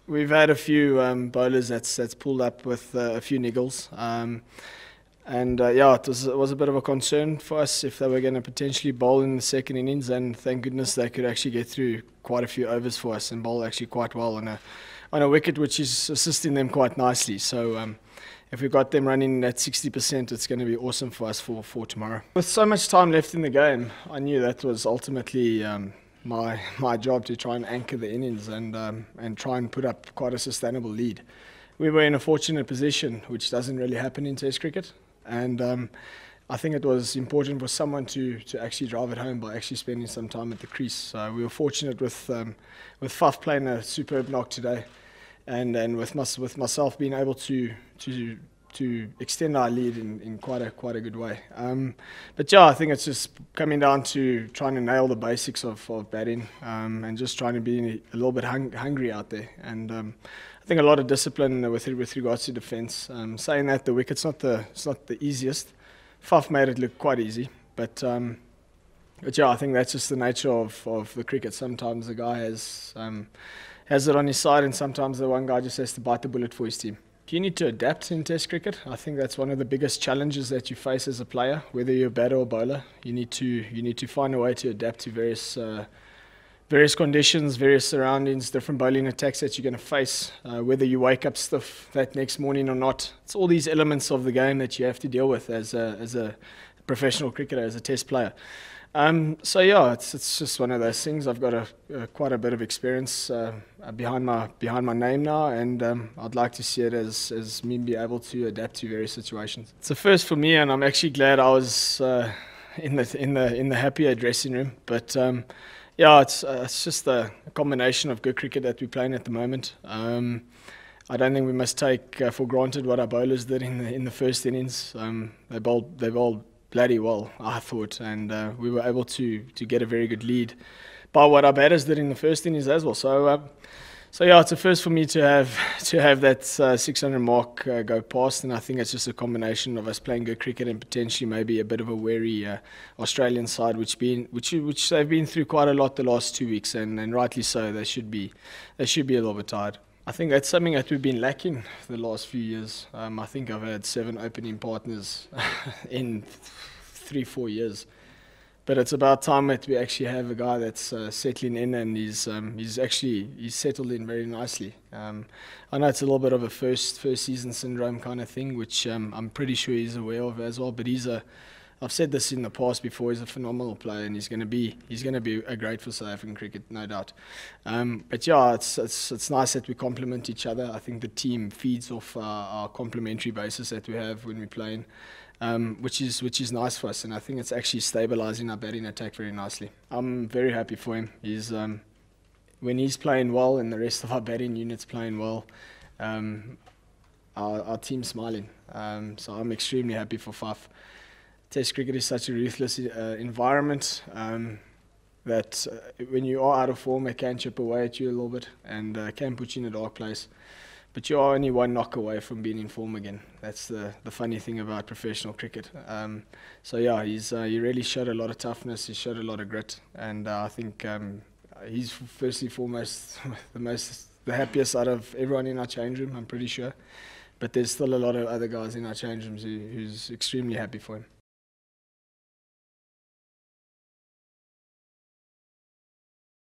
We've had a few bowlers that's pulled up with a few niggles. Yeah, it was a bit of a concern for us if they were going to potentially bowl in the second innings, and thank goodness they could actually get through quite a few overs for us and bowl actually quite well on a wicket, which is assisting them quite nicely. So if we got them running at 60%, it's going to be awesome for us for tomorrow. With so much time left in the game, I knew that was ultimately my job to try and anchor the innings and try and put up quite a sustainable lead. We were in a fortunate position, which doesn't really happen in Test cricket. And I think it was important for someone to actually drive it home by actually spending some time at the crease. So we were fortunate with Faf playing a superb knock today, and with myself being able to extend our lead in quite a good way. But yeah, I think it's just coming down to trying to nail the basics of batting and just trying to be a little bit hungry out there. And I think a lot of discipline with regards to defence. Saying that, the wicket's not the easiest. Faf made it look quite easy, but yeah, I think that's just the nature of the cricket. Sometimes the guy has it on his side, and sometimes the one guy just has to bite the bullet for his team. You need to adapt in Test cricket. I think that's one of the biggest challenges that you face as a player, whether you're a batter or bowler. You need to find a way to adapt to various conditions, various surroundings, different bowling attacks that you're going to face, whether you wake up stiff that next morning or not. It's all these elements of the game that you have to deal with as a professional cricketer, as a Test player. So yeah, it's just one of those things. I've got quite a bit of experience behind my name now, and I'd like to see it as me be able to adapt to various situations. It's a first for me, and I'm actually glad I was in the happier dressing room. But yeah, it's just a combination of good cricket that we're playing at the moment. I don't think we must take for granted what our bowlers did in the first innings. They bowled bloody well, I thought, and we were able to get a very good lead by what our batters did in the first innings as well. So yeah, it's a first for me to have that 600 mark go past, and I think it's just a combination of us playing good cricket and potentially maybe a bit of a wary Australian side, which they've been through quite a lot the last 2 weeks, and rightly so. They should be a little bit tired. I think that's something that we've been lacking the last few years. I think I've had 7 opening partners in 3-4 years. But it's about time that we actually have a guy that's settling in, and he's settled in very nicely. I know it's a little bit of a first season syndrome kind of thing, which I'm pretty sure he's aware of as well. But I've said this in the past before, he's a phenomenal player, and he's going to be a great for South African cricket, no doubt. But yeah, it's nice that we complement each other. I think the team feeds off our complementary basis that we have when we're playing. Which is nice for us, and I think it's actually stabilising our batting attack very nicely. I'm very happy for him. When he's playing well and the rest of our batting unit's playing well, our team's smiling. So I'm extremely happy for Faf. Test cricket is such a ruthless environment that when you are out of form, it can chip away at you a little bit and can put you in a dark place. But you are only one knock away from being in form again. That's the funny thing about professional cricket. So yeah, he really showed a lot of toughness. He showed a lot of grit, and I think he's firstly foremost the happiest out of everyone in our change room. I'm pretty sure, but there's still a lot of other guys in our change rooms who's extremely happy for him.